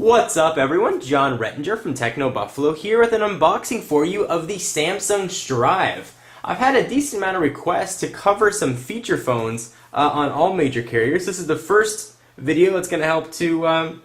What's up everyone, John Rettinger from Techno Buffalo here with an unboxing for you of the Samsung Strive. I've had a decent amount of requests to cover some feature phones on all major carriers. This is the first video that's going to help to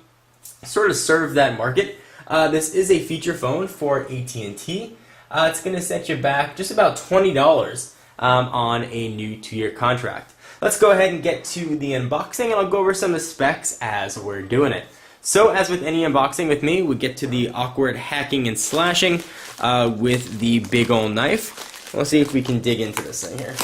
sort of serve that market. This is a feature phone for AT&T. It's going to set you back just about $20 on a new 2-year contract. Let's go ahead and get to the unboxing and I'll go over some of the specs as we're doing it. So as with any unboxing with me, we get to the awkward hacking and slashing with the big ol' knife. Let's see if we can dig into this thing here.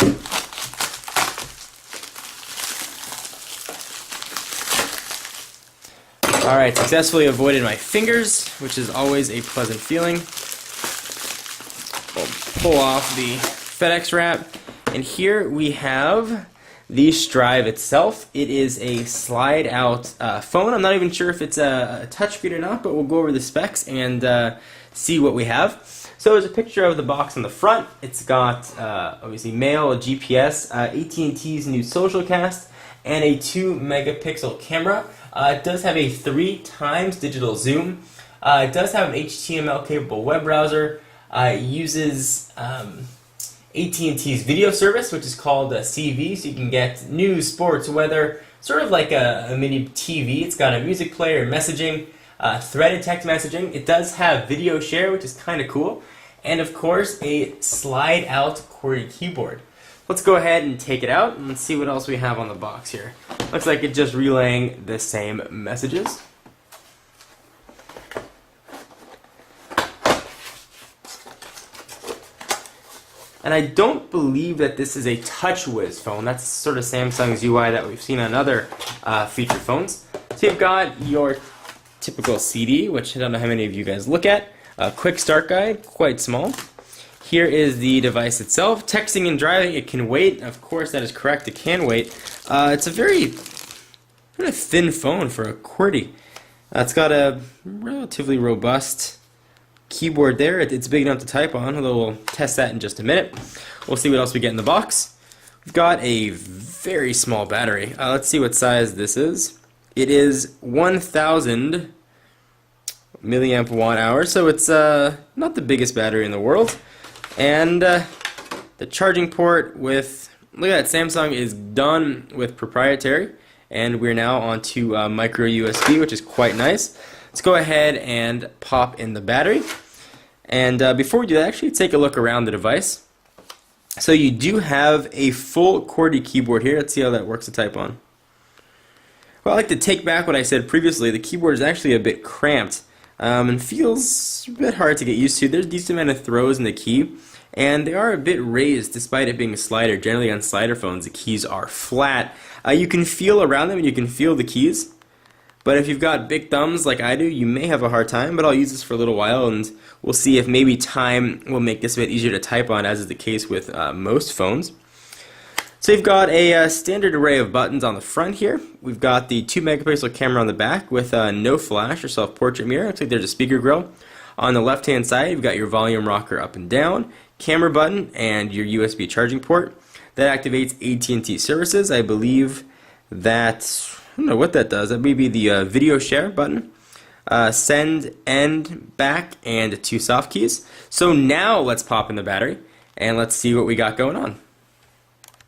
Alright, successfully avoided my fingers, which is always a pleasant feeling. We'll pull off the FedEx wrap, and here we have the Strive itself. It is a slide-out phone. I'm not even sure if it's a touchscreen or not, but we'll go over the specs and see what we have. So there's a picture of the box on the front. It's got obviously mail, a GPS, AT&T's new SocialCast, and a 2-megapixel camera. It does have a 3x digital zoom. It does have an HTML-capable web browser. It uses AT&T's video service, which is called CV, so you can get news, sports, weather, sort of like a mini TV. It's got a music player, messaging, threaded text messaging. It does have video share, which is kind of cool, and of course a slide-out QWERTY keyboard. Let's go ahead and take it out and see what else we have on the box here. Looks like it's just relaying the same messages. And I don't believe that this is a TouchWiz phone. That's sort of Samsung's UI that we've seen on other feature phones. So you've got your typical CD, which I don't know how many of you guys look at. A quick start guide, quite small. Here is the device itself. Texting and driving, it can wait. Of course, that is correct, it can wait. It's a very thin phone for a QWERTY. It's got a relatively robust keyboard there. It's big enough to type on, although we'll test that in just a minute. We'll see what else we get in the box. We've got a very small battery. Let's see what size this is. It is 1000 milliamp watt hours, so it's not the biggest battery in the world. And the charging port with, look at that, Samsung is done with proprietary, and we're now on to micro USB, which is quite nice. Let's go ahead and pop in the battery. And before we do that, actually take a look around the device. So you do have a full QWERTY keyboard here. Let's see how that works to type on. Well, I'd like to take back what I said previously. The keyboard is actually a bit cramped and feels a bit hard to get used to. There's a decent amount of throws in the key, and they are a bit raised despite it being a slider. Generally on slider phones, the keys are flat. You can feel around them and you can feel the keys. But if you've got big thumbs like I do, you may have a hard time, but I'll use this for a little while and we'll see if maybe time will make this a bit easier to type on, as is the case with most phones. So you've got a standard array of buttons on the front here. We've got the 2-megapixel camera on the back with no flash or self-portrait mirror. Looks like there's a speaker grill. On the left-hand side, you've got your volume rocker up and down, camera button, and your USB charging port. That activates AT&T services. I believe that, I don't know what that does. That may be the video share button. Send, end, back, and 2 soft keys. So now let's pop in the battery and let's see what we got going on.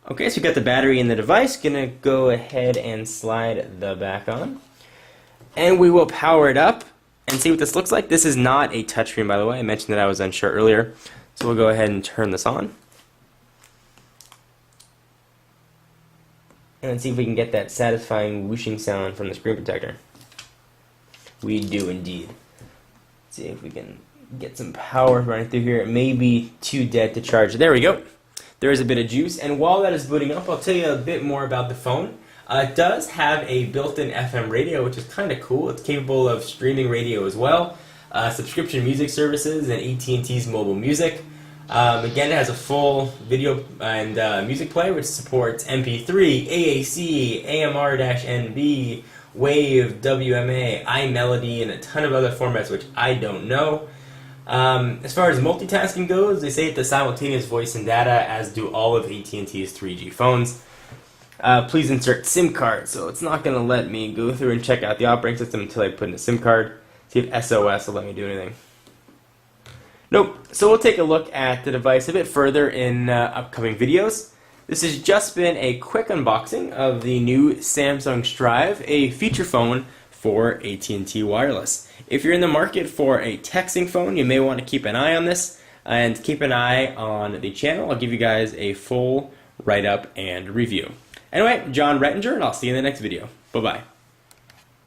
Okay, so we got the battery in the device. Gonna go ahead and slide the back on. And we will power it up and see what this looks like. This is not a touchscreen, by the way. I mentioned that I was unsure earlier. So we'll go ahead and turn this on. And let's see if we can get that satisfying whooshing sound from the screen protector. We do indeed. Let's see if we can get some power running through here. It may be too dead to charge. There we go. There is a bit of juice. And while that is booting up, I'll tell you a bit more about the phone. It does have a built-in FM radio, which is kind of cool. It's capable of streaming radio as well, subscription music services, and AT&T's mobile music. Again, it has a full video and music player, which supports MP3, AAC, AMR-NB, Wave, WMA, iMelody, and a ton of other formats which I don't know. As far as multitasking goes, they say it's the simultaneous voice and data, as do all of AT&T's 3G phones. please insert SIM card. So it's not going to let me go through and check out the operating system until I put in a SIM card. See if SOS will let me do anything. Nope. So we'll take a look at the device a bit further in upcoming videos. This has just been a quick unboxing of the new Samsung Strive, a feature phone for AT&T Wireless. If you're in the market for a texting phone, you may want to keep an eye on this, and keep an eye on the channel. I'll give you guys a full write-up and review. Anyway, John Rettinger, and I'll see you in the next video. Bye-bye.